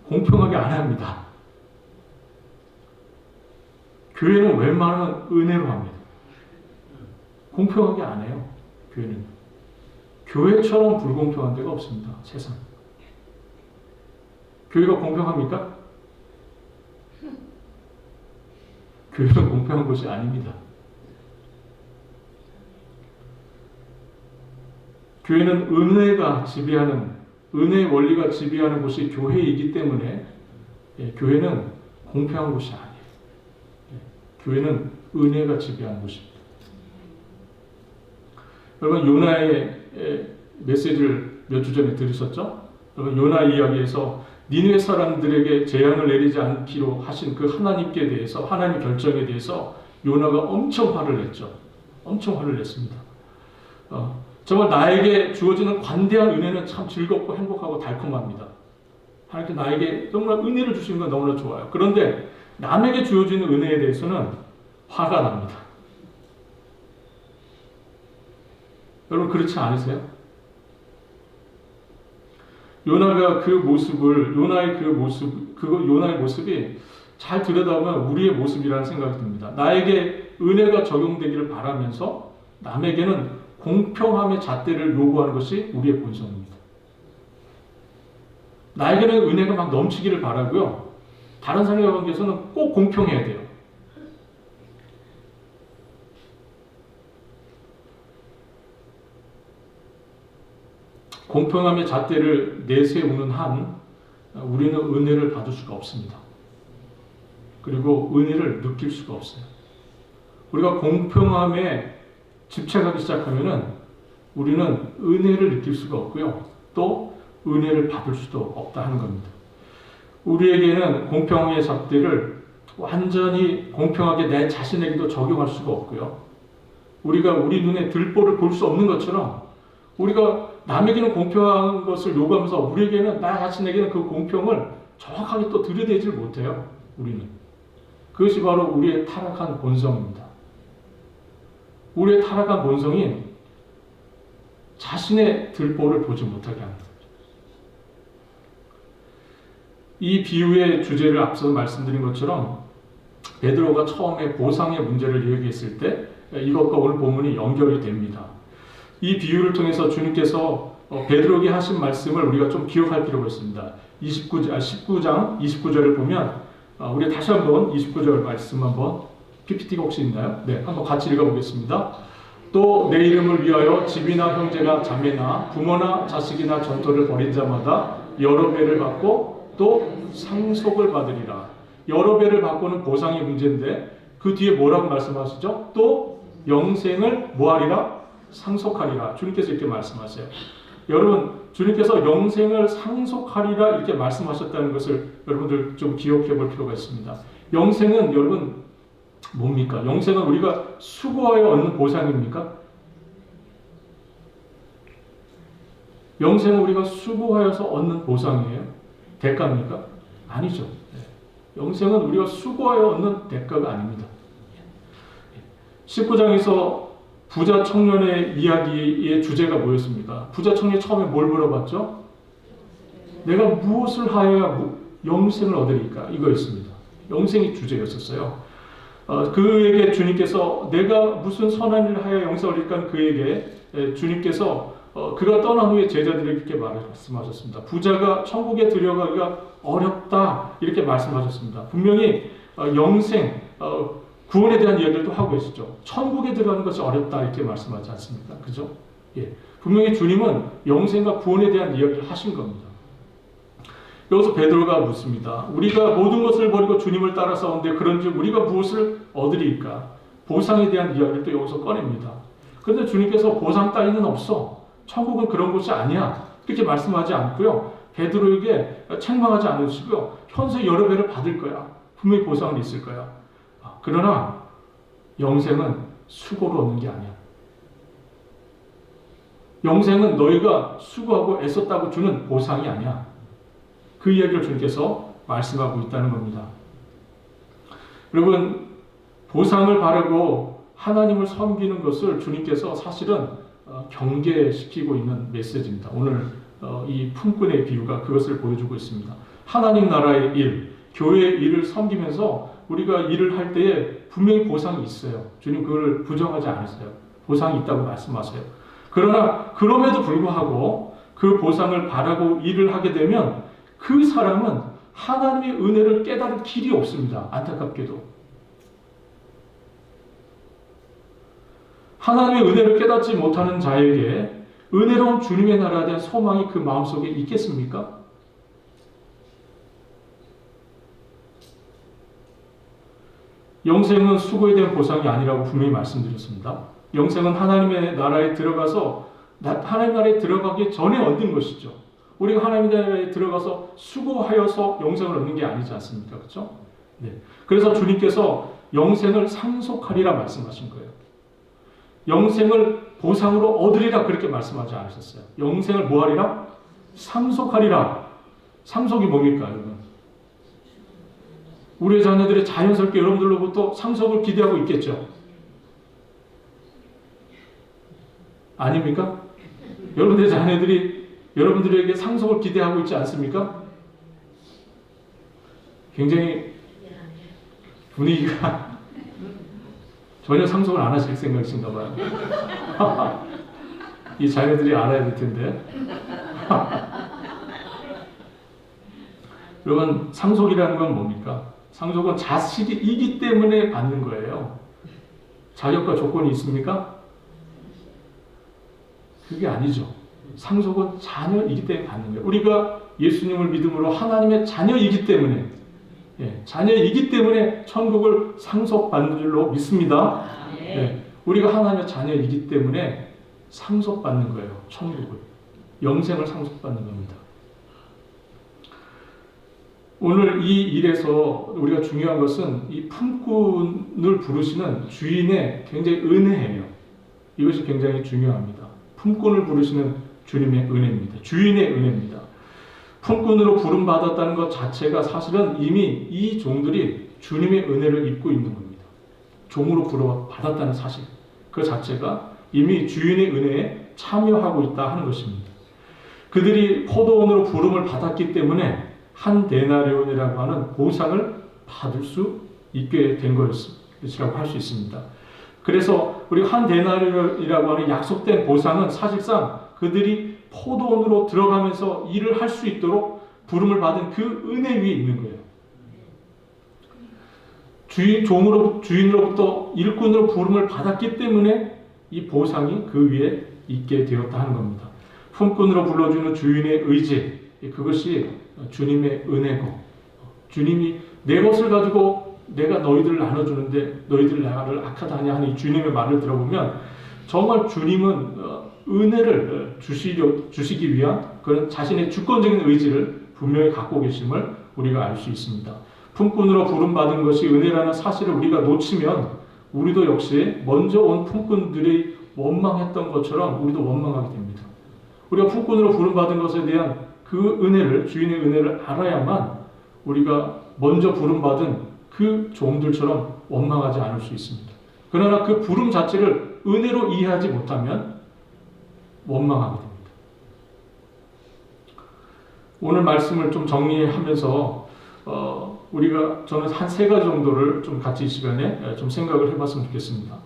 공평하게 안 합니다. 교회는 웬만하면 은혜로 합니다. 공평하게 안 해요. 교회는. 교회처럼 불공평한 데가 없습니다. 세상. 교회가 공평합니까? 교회는 공평한 것이 아닙니다. 교회는 은혜가 지배하는, 은혜의 원리가 지배하는 곳이 교회이기 때문에 교회는 공평한 곳이 아니에요. 교회는 은혜가 지배하는 곳입니다. 여러분, 요나의 메시지를 몇 주 전에 들으셨죠? 여러분, 요나 이야기에서 니느웨 사람들에게 재앙을 내리지 않기로 하신 그 하나님께 대해서, 하나님 결정에 대해서 요나가 엄청 화를 냈죠. 엄청 화를 냈습니다. 정말 나에게 주어지는 관대한 은혜는 참 즐겁고 행복하고 달콤합니다. 하나님께 나에게 정말 은혜를 주시는 건 너무나 좋아요. 그런데 남에게 주어지는 은혜에 대해서는 화가 납니다. 여러분, 그렇지 않으세요? 요나가 그 모습을, 요나의 모습이 잘 들여다보면 우리의 모습이라는 생각이 듭니다. 나에게 은혜가 적용되기를 바라면서 남에게는 공평함의 잣대를 요구하는 것이 우리의 본성입니다. 나에게는 은혜가 막 넘치기를 바라고요. 다른 사람과 관계에서는 꼭 공평해야 돼요. 공평함의 잣대를 내세우는 한 우리는 은혜를 받을 수가 없습니다. 그리고 은혜를 느낄 수가 없어요. 우리가 공평함에 집착하기 시작하면은 우리는 은혜를 느낄 수가 없고요. 또 은혜를 받을 수도 없다 하는 겁니다. 우리에게는 공평함의 잣대를 완전히 공평하게 내 자신에게도 적용할 수가 없고요. 우리가 우리 눈에 들보를 볼 수 없는 것처럼 우리가 남에게는 공평한 것을 요구하면서 우리에게는, 나 자신에게는 그 공평을 정확하게 또 들여대질 못해요. 우리는. 그것이 바로 우리의 타락한 본성입니다. 우리의 타락한 본성이 자신의 들보를 보지 못하게 합니다. 이 비유의 주제를 앞서 말씀드린 것처럼 베드로가 처음에 보상의 문제를 얘기했을 때 이것과 오늘 본문이 연결이 됩니다. 이 비유를 통해서 주님께서 베드로에게 하신 말씀을 우리가 좀 기억할 필요가 있습니다. 19장 29절을 보면 우리 다시 한번 29절 말씀 한번, PPT가 혹시 있나요? 네, 한번 같이 읽어보겠습니다. 또 내 이름을 위하여 집이나 형제나 자매나 부모나 자식이나 전토를 벌인 자마다 여러 배를 받고 또 상속을 받으리라. 여러 배를 받고는 보상의 문제인데 그 뒤에 뭐라고 말씀하시죠? 또 영생을 뭐하리라? 상속하리라. 주님께서 이렇게 말씀하세요. 여러분, 주님께서 영생을 상속하리라 이렇게 말씀하셨다는 것을 여러분들 좀 기억해 볼 필요가 있습니다. 영생은 여러분 뭡니까? 영생은 우리가 수고하여 얻는 보상입니까? 영생은 우리가 수고하여서 얻는 보상이에요? 대가입니까? 아니죠. 영생은 우리가 수고하여 얻는 대가가 아닙니다. 19장에서 부자 청년의 이야기의 주제가 뭐였습니까? 부자 청년이 처음에 뭘 물어봤죠? 내가 무엇을 하여야 영생을 얻으리까? 이거였습니다. 영생이 주제였었어요. 그에게 주님께서 내가 무슨 선한 일을 하여 영생을 얻을까? 그에게 주님께서 그가 떠난 후에 제자들에게 이렇게 말씀하셨습니다. 부자가 천국에 들어가기가 어렵다 이렇게 말씀하셨습니다. 분명히 영생, 구원에 대한 이야기를 또 하고 계시죠. 천국에 들어가는 것이 어렵다 이렇게 말씀하지 않습니까? 그죠? 예. 분명히 주님은 영생과 구원에 대한 이야기를 하신 겁니다. 여기서 베드로가 묻습니다. 우리가 모든 것을 버리고 주님을 따라서는데 그런즉 우리가 무엇을 얻으리까? 보상에 대한 이야기를 또 여기서 꺼냅니다. 그런데 주님께서 보상 따위는 없어. 천국은 그런 곳이 아니야. 그렇게 말씀하지 않고요. 베드로에게 책망하지 않으시고요. 현세 여러 배를 받을 거야. 분명히 보상은 있을 거야. 그러나 영생은 수고로 얻는 게 아니야. 영생은 너희가 수고하고 애썼다고 주는 보상이 아니야. 그 이야기를 주님께서 말씀하고 있다는 겁니다. 여러분, 보상을 바라고 하나님을 섬기는 것을 주님께서 사실은 경계시키고 있는 메시지입니다. 오늘 이 품꾼의 비유가 그것을 보여주고 있습니다. 하나님 나라의 일, 교회의 일을 섬기면서 우리가 일을 할 때에 분명히 보상이 있어요. 주님 그걸 부정하지 않으세요. 보상이 있다고 말씀하세요. 그러나 그럼에도 불구하고 그 보상을 바라고 일을 하게 되면 그 사람은 하나님의 은혜를 깨달을 길이 없습니다. 안타깝게도. 하나님의 은혜를 깨닫지 못하는 자에게 은혜로운 주님의 나라에 대한 소망이 그 마음속에 있겠습니까? 영생은 수고에 대한 보상이 아니라고 분명히 말씀드렸습니다. 영생은 하나님의 나라에 들어가서 하나님 나라에 들어가기 전에 얻는 것이죠. 우리가 하나님 나라에 들어가서 수고하여서 영생을 얻는 게 아니지 않습니까? 그렇죠? 네. 그래서 주님께서 영생을 상속하리라 말씀하신 거예요. 영생을 보상으로 얻으리라 그렇게 말씀하지 않으셨어요. 영생을 뭐하리라? 상속하리라. 상속이 뭡니까, 여러분? 우리의 자녀들이 자연스럽게 여러분들로부터 상속을 기대하고 있겠죠? 아닙니까? 여러분들의 자녀들이 여러분들에게 상속을 기대하고 있지 않습니까? 굉장히 분위기가 전혀 상속을 안 하실 생각이신가 봐요. 이 자녀들이 알아야 될 텐데. 여러분, 상속이라는 건 뭡니까? 상속은 자식이 이기 때문에 받는 거예요. 자격과 조건이 있습니까? 그게 아니죠. 상속은 자녀이기 때문에 받는 거예요. 우리가 예수님을 믿음으로 하나님의 자녀이기 때문에, 자녀이기 때문에 천국을 상속받는 줄로 믿습니다. 우리가 하나님의 자녀이기 때문에 상속받는 거예요. 천국을. 영생을 상속받는 겁니다. 오늘 이 일에서 우리가 중요한 것은 이 품꾼을 부르시는 주인의 굉장히 은혜예요. 이것이 굉장히 중요합니다. 품꾼을 부르시는 주님의 은혜입니다. 주인의 은혜입니다. 품꾼으로 부름받았다는 것 자체가 사실은 이미 이 종들이 주님의 은혜를 입고 있는 겁니다. 종으로 부름받았다는 사실, 그 자체가 이미 주인의 은혜에 참여하고 있다 하는 것입니다. 그들이 포도원으로 부름을 받았기 때문에 한 데나리온이라고 하는 보상을 받을 수 있게 된 것이라고 할 수 있습니다. 그래서 우리 한 데나리온이라고 하는 약속된 보상은 사실상 그들이 포도원으로 들어가면서 일을 할 수 있도록 부름을 받은 그 은혜 위에 있는 거예요. 주인으로부터 일꾼으로 부름을 받았기 때문에 이 보상이 그 위에 있게 되었다 하는 겁니다. 품꾼으로 불러주는 주인의 의지, 그것이 주님의 은혜고, 주님이 내 것을 가지고 내가 너희들을 나눠주는데 너희들 나를 악하다냐 하는 이 주님의 말을 들어보면 정말 주님은 은혜를 주시기 위한 그런 자신의 주권적인 의지를 분명히 갖고 계심을 우리가 알 수 있습니다. 품꾼으로 부름받은 것이 은혜라는 사실을 우리가 놓치면 우리도 역시 먼저 온 품꾼들이 원망했던 것처럼 우리도 원망하게 됩니다. 우리가 후꾼으로 부름받은 것에 대한 그 은혜를, 주인의 은혜를 알아야만 우리가 먼저 부름받은 그 종들처럼 원망하지 않을 수 있습니다. 그러나 그 부름 자체를 은혜로 이해하지 못하면 원망하게 됩니다. 오늘 말씀을 좀 정리하면서 저는 한 세 가지 정도를 좀 같이 이 시간에 좀 생각을 해봤으면 좋겠습니다.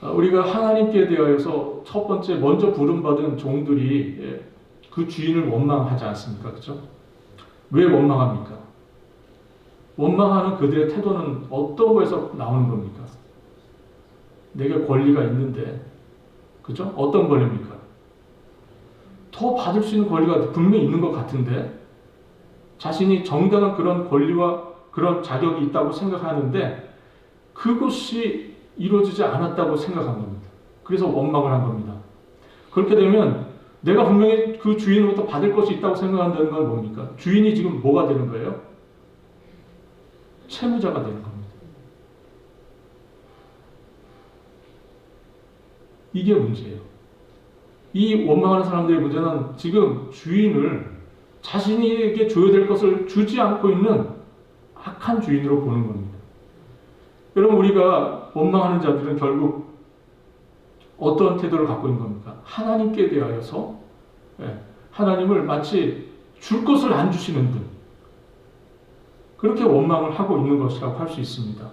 우리가 하나님께 대하여서 첫 번째 먼저 부름받은 종들이 그 주인을 원망하지 않습니까? 그렇죠? 왜 원망합니까? 원망하는 그들의 태도는 어떤 거에서 나오는 겁니까? 내게 권리가 있는데, 그죠? 어떤 권리입니까? 더 받을 수 있는 권리가 분명히 있는 것 같은데, 자신이 정당한 그런 권리와 그런 자격이 있다고 생각하는데, 그것이 이루어지지 않았다고 생각한 겁니다. 그래서 원망을 한 겁니다. 그렇게 되면 내가 분명히 그 주인으로부터 받을 것이 있다고 생각한다는 건 뭡니까? 주인이 지금 뭐가 되는 거예요? 채무자가 되는 겁니다. 이게 문제예요. 이 원망하는 사람들의 문제는 지금 주인을 자신에게 줘야 될 것을 주지 않고 있는 악한 주인으로 보는 겁니다. 여러분, 우리가 원망하는 자들은 결국 어떤 태도를 갖고 있는 겁니까? 하나님께 대하여서 하나님을 마치 줄 것을 안 주시는 분, 그렇게 원망을 하고 있는 것이라고 할 수 있습니다.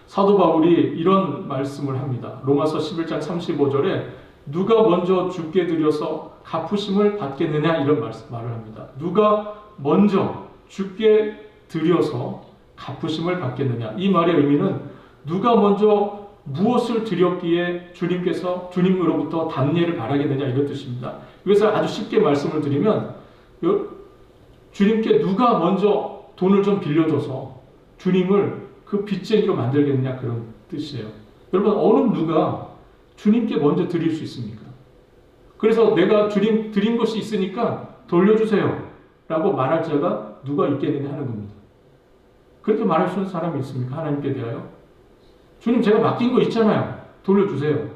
사도 바울이 이런 말씀을 합니다. 로마서 11장 35절에 누가 먼저 주께 드려서 갚으심을 받겠느냐, 이런 말을 합니다. 누가 먼저 주께 드려서 갚으심을 받겠느냐. 이 말의 의미는 누가 먼저 무엇을 드렸기에 주님께서 주님으로부터 답례를 바라겠느냐, 이런 뜻입니다. 그래서 아주 쉽게 말씀을 드리면 주님께 누가 먼저 돈을 좀 빌려줘서 주님을 그 빚쟁이로 만들겠느냐, 그런 뜻이에요. 여러분, 어느 누가 주님께 먼저 드릴 수 있습니까? 그래서 내가 주님 드린 것이 있으니까 돌려주세요 라고 말할 자가 누가 있겠느냐 하는 겁니다. 그렇게 말할 수 있는 사람이 있습니까? 하나님께 대하여 주님, 제가 맡긴 거 있잖아요, 돌려주세요,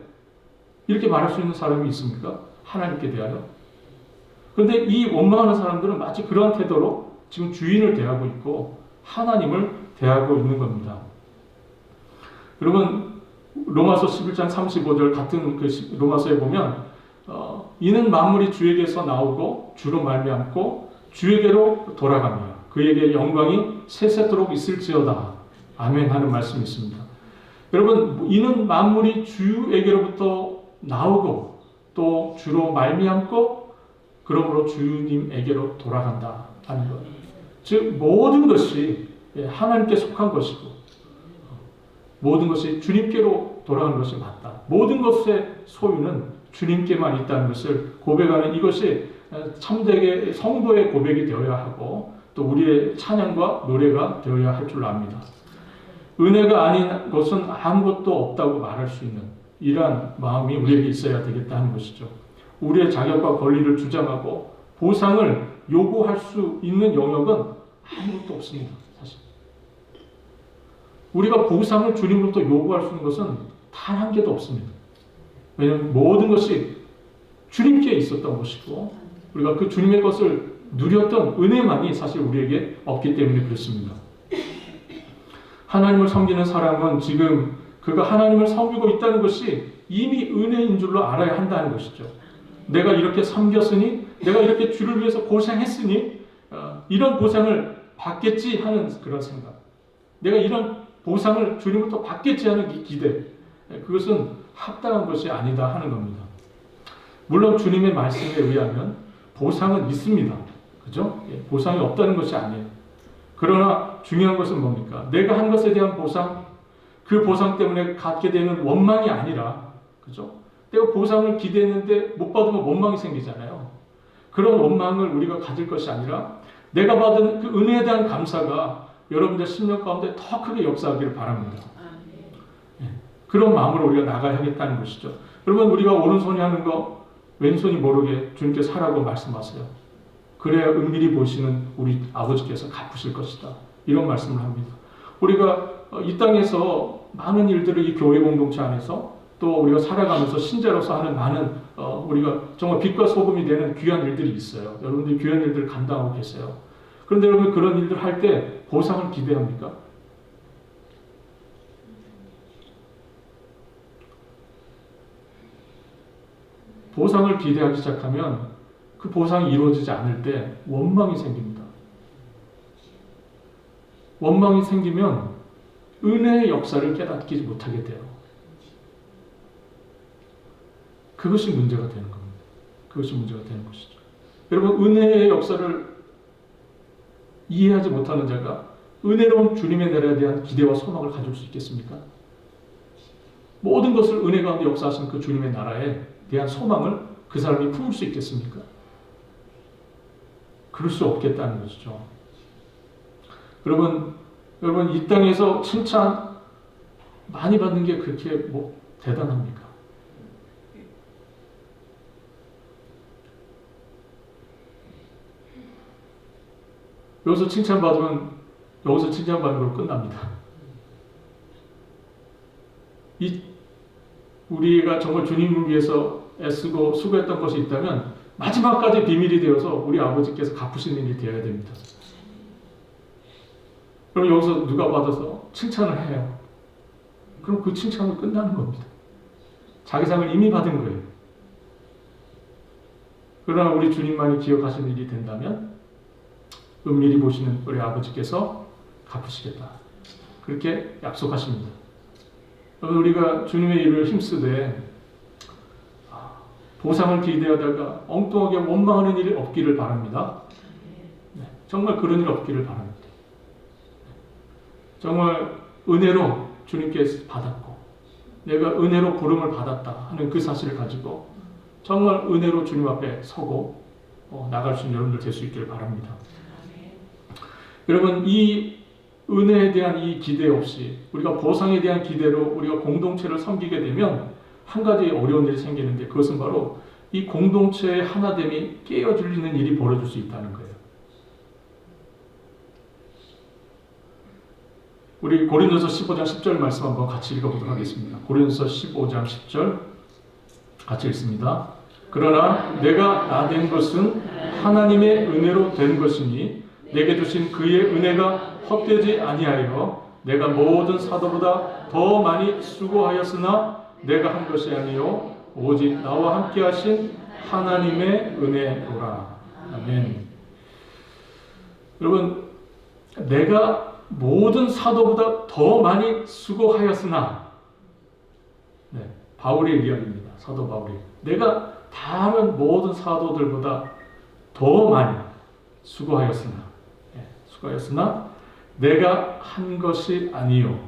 이렇게 말할 수 있는 사람이 있습니까? 하나님께 대하여. 그런데 이 원망하는 사람들은 마치 그러한 태도로 지금 주인을 대하고 있고 하나님을 대하고 있는 겁니다. 여러분, 로마서 11장 35절 같은 그 로마서에 보면 이는 만물이 주에게서 나오고 주로 말미암고 주에게로 돌아가며 그에게 영광이 세세토록 있을지어다. 아멘 하는 말씀이 있습니다. 여러분, 이는 만물이 주에게로부터 나오고 또 주로 말미암고 그러므로 주님에게로 돌아간다 하는 것. 즉 모든 것이 하나님께 속한 것이고 모든 것이 주님께로 돌아가는 것이 맞다. 모든 것의 소유는 주님께만 있다는 것을 고백하는 이것이 참되게 성도의 고백이 되어야 하고 또 우리의 찬양과 노래가 되어야 할 줄 압니다. 은혜가 아닌 것은 아무것도 없다고 말할 수 있는 이러한 마음이 우리에게 있어야 되겠다 하는 것이죠. 우리의 자격과 권리를 주장하고 보상을 요구할 수 있는 영역은 아무것도 없습니다. 사실 우리가 보상을 주님으로부터 요구할 수 있는 것은 단 한 개도 없습니다. 왜냐하면 모든 것이 주님께 있었던 것이고 우리가 그 주님의 것을 누렸던 은혜만이 사실 우리에게 없기 때문에 그렇습니다. 하나님을 섬기는 사람은 지금 그가 하나님을 섬기고 있다는 것이 이미 은혜인 줄로 알아야 한다는 것이죠. 내가 이렇게 섬겼으니, 내가 이렇게 주를 위해서 고생했으니 이런 보상을 받겠지 하는 그런 생각, 내가 이런 보상을 주님부터 받겠지 하는 기대, 그것은 합당한 것이 아니다 하는 겁니다. 물론 주님의 말씀에 의하면 보상은 있습니다. 그죠? 보상이 없다는 것이 아니에요. 그러나 중요한 것은 뭡니까? 내가 한 것에 대한 보상, 그 보상 때문에 갖게 되는 원망이 아니라, 그죠? 내가 보상을 기대했는데 못 받으면 원망이 생기잖아요. 그런 원망을 우리가 가질 것이 아니라 내가 받은 그 은혜에 대한 감사가 여러분들 심령 가운데 더 크게 역사하기를 바랍니다. 그런 마음으로 우리가 나가야겠다는 것이죠. 여러분, 우리가 오른손이 하는 거 왼손이 모르게 주님께서 하라고 말씀하세요. 그래야 은밀히 보시는 우리 아버지께서 갚으실 것이다. 이런 말씀을 합니다. 우리가 이 땅에서 많은 일들을 이 교회 공동체 안에서 또 우리가 살아가면서 신자로서 하는 많은 우리가 정말 빛과 소금이 되는 귀한 일들이 있어요. 여러분들이 귀한 일들을 감당하고 계세요. 그런데 여러분 그런 일들 할 때 보상을 기대합니까? 보상을 기대하기 시작하면 그 보상이 이루어지지 않을 때 원망이 생깁니다. 원망이 생기면 은혜의 역사를 깨닫지 못하게 돼요. 그것이 문제가 되는 겁니다. 그것이 문제가 되는 것이죠. 여러분, 은혜의 역사를 이해하지 못하는 자가 은혜로운 주님의 나라에 대한 기대와 소망을 가질 수 있겠습니까? 모든 것을 은혜 가운데 역사하신 그 주님의 나라에 대한 소망을 그 사람이 품을 수 있겠습니까? 그럴 수 없겠다는 것이죠. 여러분 이 땅에서 칭찬 많이 받는 게 그렇게 대단합니까? 여기서 칭찬받으면 여기서 칭찬받는 걸로 끝납니다. 우리가 정말 주님을 위해서 애쓰고 수고했던 것이 있다면 마지막까지 비밀이 되어서 우리 아버지께서 갚으시는 일이 되어야 됩니다. 그럼 여기서 누가 받아서 칭찬을 해요. 그럼 그 칭찬은 끝나는 겁니다. 자기 상을 이미 받은 거예요. 그러나 우리 주님만이 기억하시는 일이 된다면 은밀히 보시는 우리 아버지께서 갚으시겠다. 그렇게 약속하십니다. 우리가 주님의 일을 힘쓰되 보상을 기대하다가 엉뚱하게 원망하는 일이 없기를 바랍니다. 정말 그런 일 없기를 바랍니다. 정말 은혜로 주님께 받았고 내가 은혜로 부름을 받았다 하는 그 사실을 가지고 정말 은혜로 주님 앞에 서고 나갈 수 있는 여러분들 될 수 있기를 바랍니다. 여러분 이 은혜에 대한 이 기대 없이 우리가 보상에 대한 기대로 우리가 공동체를 섬기게 되면 한 가지 어려운 일이 생기는데 그것은 바로 이 공동체의 하나됨이 깨어지는 일이 벌어질 수 있다는 거예요. 우리 고린도서 15장 10절 말씀 한번 같이 읽어보도록 하겠습니다. 고린도서 15장 10절 같이 읽습니다. 그러나 내가 나 된 것은 하나님의 은혜로 된 것이니 내게 주신 그의 은혜가 헛되지 아니하여 내가 모든 사도보다 더 많이 수고하였으나 내가 한 것이 아니요 오직 나와 함께 하신 하나님의 은혜로라. 아멘. 여러분 내가 모든 사도보다 더 많이 수고하였으나 바울의 이야기입니다. 사도 바울이 내가 다른 모든 사도들보다 더 많이 수고하였으나 내가 한 것이 아니요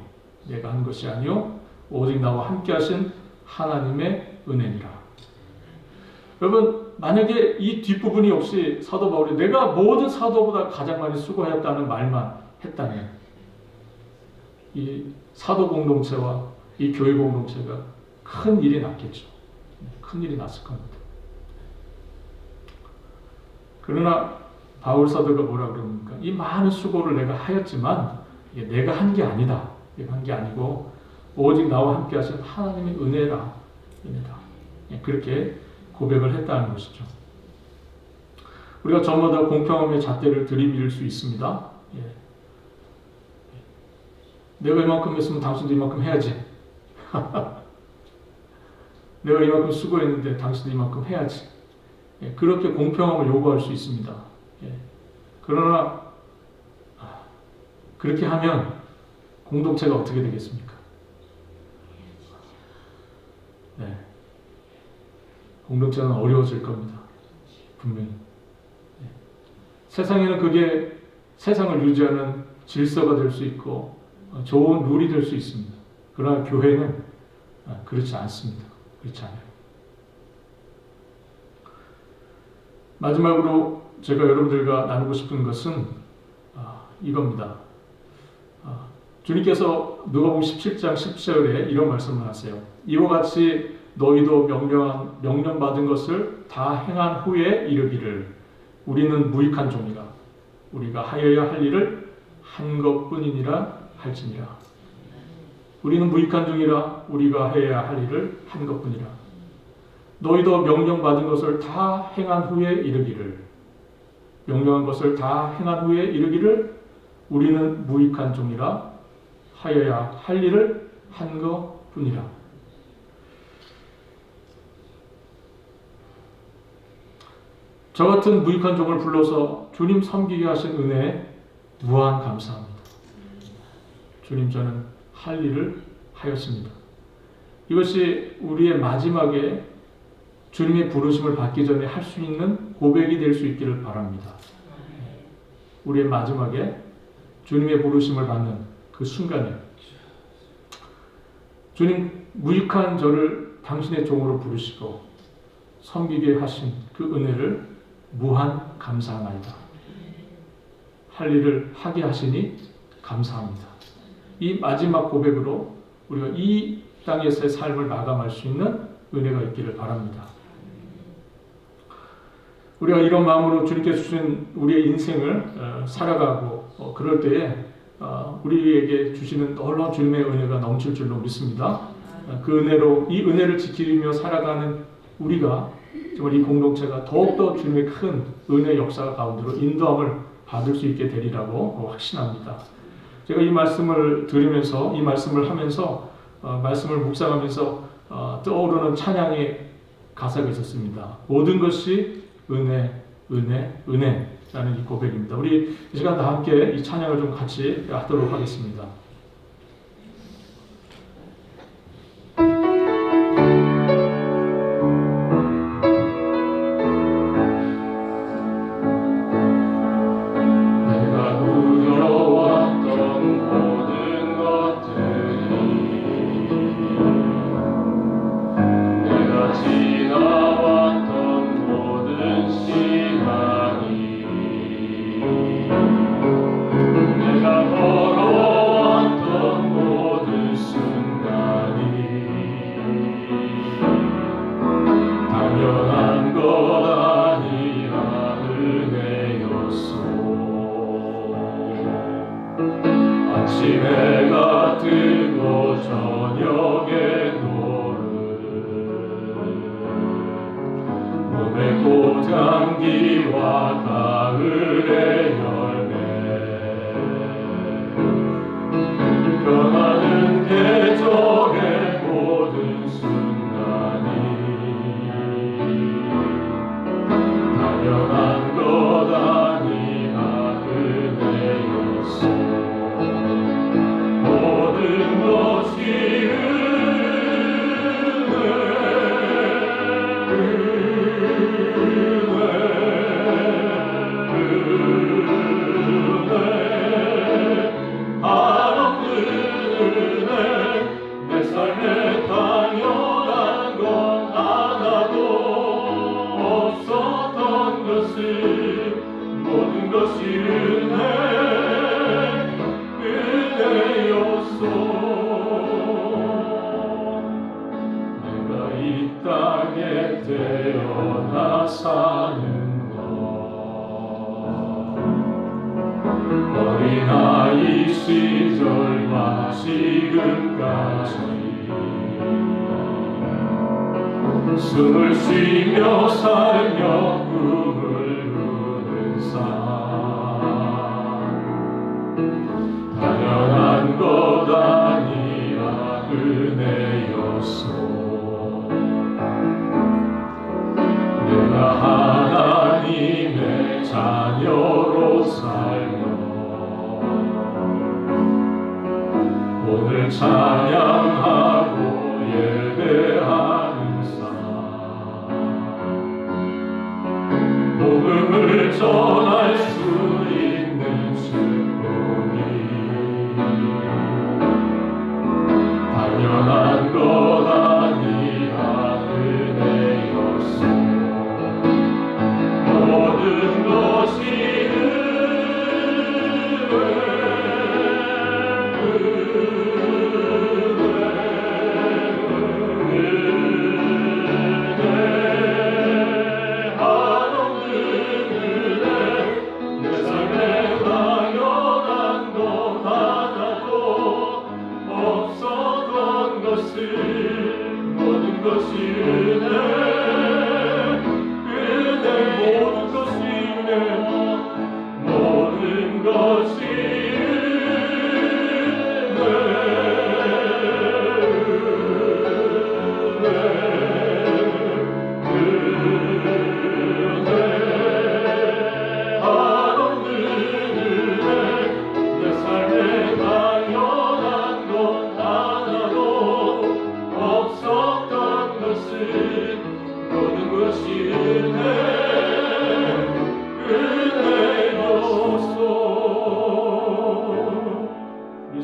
오직 나와 함께 하신 하나님의 은혜니라. 여러분 만약에 이 뒷부분이 없이 사도 바울이 내가 모든 사도보다 가장 많이 수고하였다는 말만 했다면 이 사도 공동체와 이 교회 공동체가 큰 일이 났겠죠. 큰 일이 났을 겁니다. 그러나 바울 사도가 뭐라 그럽니까? 이 많은 수고를 내가 하였지만 내가 한 게 아니다. 내가 한 게 아니고 오직 나와 함께 하신 하나님의 은혜다. 그렇게 고백을 했다는 것이죠. 우리가 저마다 공평함의 잣대를 들이밀 수 있습니다. 내가 이만큼 했으면 당신도 이만큼 해야지. 내가 이만큼 수고했는데 당신도 이만큼 해야지. 그렇게 공평함을 요구할 수 있습니다. 그러나 그렇게 하면 공동체가 어떻게 되겠습니까? 공동체는 어려워질 겁니다. 분명히. 세상에는 그게 세상을 유지하는 질서가 될 수 있고 좋은 룰이 될 수 있습니다. 그러나 교회는 그렇지 않습니다. 그렇지 않아요. 마지막으로 제가 여러분들과 나누고 싶은 것은 이겁니다. 주님께서 누가복음 17장 10절에 이런 말씀을 하세요. 이와 같이 너희도 명령받은 것을 다 행한 후에 이르기를 우리는 무익한 종이라 우리가 하여야 할 일을 한 것뿐이니라 할지니라. 우리는 무익한 종이라 우리가 해야 할 일을 한 것뿐이라. 너희도 명령받은 것을 다 행한 후에 이르기를, 명령한 것을 다 행한 후에 이르기를 우리는 무익한 종이라 하여야 할 일을 한 것뿐이라. 저 같은 무익한 종을 불러서 주님 섬기게 하신 은혜에 무한 감사합니다. 주님, 저는 할 일을 하였습니다. 이것이 우리의 마지막에 주님의 부르심을 받기 전에 할 수 있는 고백이 될 수 있기를 바랍니다. 우리의 마지막에 주님의 부르심을 받는 그 순간에 주님, 무익한 저를 당신의 종으로 부르시고 섬기게 하신 그 은혜를 무한 감사하나이다. 할 일을 하게 하시니 감사합니다. 이 마지막 고백으로 우리가 이 땅에서의 삶을 마감할 수 있는 은혜가 있기를 바랍니다. 우리가 이런 마음으로 주님께서 주신 우리의 인생을 살아가고 그럴 때에 우리에게 주시는 놀라운 주님의 은혜가 넘칠 줄로 믿습니다. 그 은혜로 이 은혜를 지키며 살아가는 우리가 정말 이 공동체가 더욱더 주님의 큰 은혜 역사 가운데로 인도함을 받을 수 있게 되리라고 확신합니다. 제가 이 말씀을 들으면서, 이 말씀을 하면서 말씀을 묵상하면서 떠오르는 찬양의 가사가 있었습니다. 모든 것이 은혜, 은혜, 은혜라는 이 고백입니다. 우리 이 시간 다 함께 이 찬양을 좀 같이 하도록 하겠습니다. 꽃향기와 가을의 열매 변하는 계절의 모든 순간이 당연한 것 아니라 은혜였소. 모든 것이 모든 것이 은혜였소. 내가 이 땅에 태어나 사는 것 어린아이 시절과 지금까지 숨을 쉬며 살며 꿈을 꾸는 삶 당연한 것 아니라 은혜였소. 내가 하나님의 자녀로 살며 오늘 찬양하고 예배하는 복음을 전할 수 있는 축복이 당연한 것 아니라 은혜였소. 모든 것이 모든 것이 은혜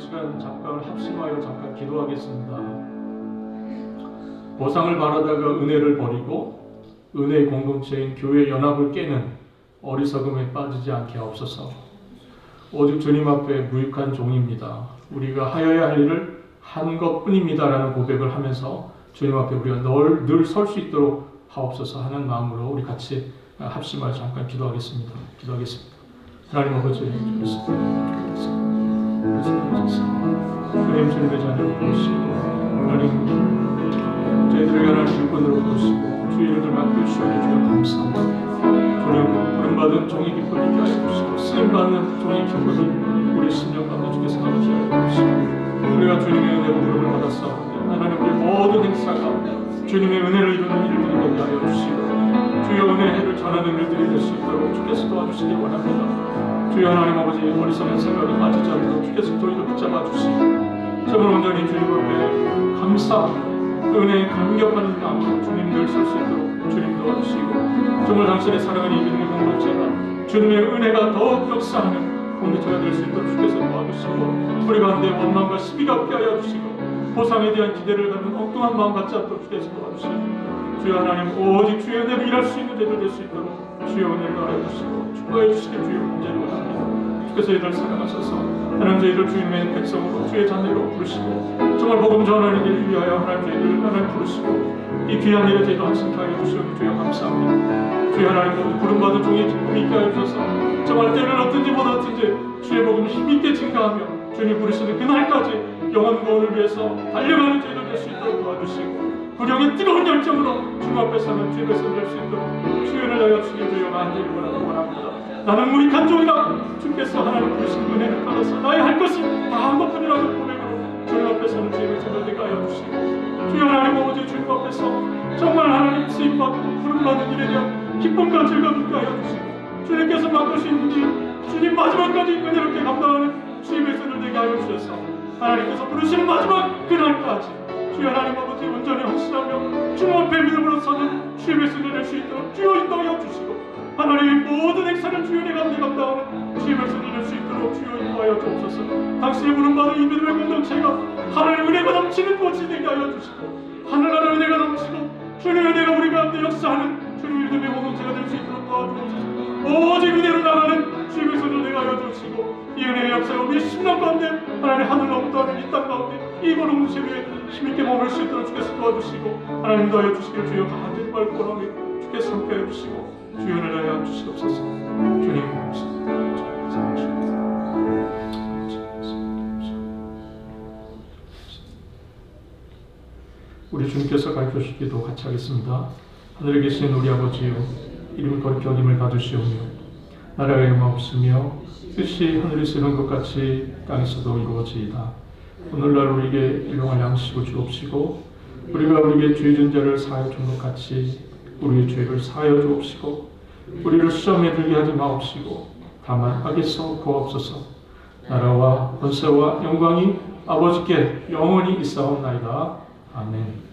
시간 잠깐 합심하여 잠깐 기도하겠습니다. 보상을 바라다가 은혜를 버리고 은혜의 공동체인 교회 연합을 깨는 어리석음에 빠지지 않게 하옵소서. 오직 주님 앞에 무익한 종입니다. 우리가 하여야 할 일을 한 것뿐입니다라는 고백을 하면서 주님 앞에 우리가 늘 설 수 있도록 하옵소서 하는 마음으로 우리 같이 합심하여 잠깐 기도하겠습니다. 하나님 아버지, 주님 주님의 자녀를 부르시고 하나님 저희들을 하나님 일꾼으로 부르시고 주의 일을 맡겨주시오니 주여 감사합니다. 주님 부름받은 종이 기쁨이 있게 하여 주시고 쓰임받는 종이 기쁨이 우리 심령 가운데 주께서 함께 하여 주시고 우리가 주님의 은혜로 부름을 받았사오니 하나님 우리 모든 행사가 주님의 은혜를 이루는 일들이 되게 하여 주시고 주여 은혜의 해를 전하는 일들이 될 수 있도록 주께서 도와주시기 원합니다. 주여 하나님 아버지 어리석은 생각에 빠지지 않도록 주께서 저희를 붙잡아 주시고 정말 온전히 주님 앞에 감사하며 은혜에 감격하는 마음으로 주님 늘 설 수 있도록 주님 도와주시고 정말 당신의 사랑하는 이 믿음의 공동체가 주님의 은혜가 더욱 역사하는 공동체가 될 수 있도록 주께서 도와주시고 우리 가운데 원망과 시비가 없게 하여 주시고 보상에 대한 기대를 갖는 엉뚱한 마음 갖지 않도록 주께서 도와주시고 주여 하나님 오직 주의 은혜로 일할 수 있는 제도 될 수 있도록 주의 은혜를 하여 주시고 축복해 주시길 주의 문제를 원합니다. 주께서 이들을 사랑하셔서 하나님 저희를 주님의 백성으로 주의 자녀로 부르시고 정말 복음 전하는 일을 위하여 하나님 저희를 하나님 부르시고 이 귀한 일에 저희도 한심케 하여 주시오니 주여 감사합니다. 주여 하나님 부름받은 종의 기쁨이 있게 하여 주셔서 정말 때를 얻든지 못 얻든지 주의 복음이 힘있게 증가하며 주님 부르시는 그날까지 영원 구원을 위해서 달려가는 저희들 될 수 있도록 도와주시고 구령의 뜨거운 열정으로 주님 앞에 서는 주의 백성 될 수 있도록 주연을 하여 주시길 주여 간절히 원합니다. 나는 무익한 종이다. 주께서 하나님 부르신 은혜를 받아서 나의 할 것이 다 한 것뿐이라는 고백으로 주님 앞에 서는 주의 백성들 되게 하여 주시고 주여 하나님 아버지 주님 앞에서 정말 하나님 쓰임받고 부름받은 일에 대한 기쁨과 즐거움 있게 하여 주시고 주님께서 맡으신 일 주님 마지막까지 은혜롭게 감당하는 주의 백성들 되게 하여 주셔서 하나님께서 부르시는 마지막 그날까지 주여 하나님 아버지 온전히 확신하며 주님 앞에 믿음으로 서는 주의 백성들 될 수 있도록 주여 인도하여 주시고 하나님의 모든 행사를 주의 가운데 감당하는 주의 백성들 될 수 있도록 주여 인도하여 주옵소서. 당신의 부름받은 이 믿음의 공동체가 하나님의 은혜가 넘치는 곳이 되게 하여 주시고 하늘나라 은혜가 넘치고 주님의 은혜가 우리 가운데 역사하는 주님의 믿음의 공동체가 될 수 있도록 도와주옵소서. 오직 은혜로 나가는 주의 백성들 되게 하여 주시고 이 은혜의 역사가 우리 심령 가운데 하나님 하늘로부터 하는 이 땅 가운데 이 공동체 위에 힘있게 머물 수 있도록 주께서 도와주시고 하나님 도와여 주시길 주여 간절히 발걸음에 주께서 함께해 주시고 주연을 하여 주시옵소서. 주님 우리 주님께서 가르쳐 주시기도 같이 하겠습니다. 하늘에 계신 우리 아버지여 이름을 거룩히 여김을 받으시오며 나라가 영화없으며 뜻이 하늘에서 이룬 것 같이 땅에서도 이루어지이다. 오늘날 우리에게 일용할 양식을 주옵시고 우리가 우리에게 죄 진 자를 사하여 준 것 같이 우리의 죄를 사하여 주옵시고 우리를 시험에 들게 하지 마옵시고 다만 악에서 구하옵소서. 나라와 권세와 영광이 아버지께 영원히 있사옵나이다. 아멘.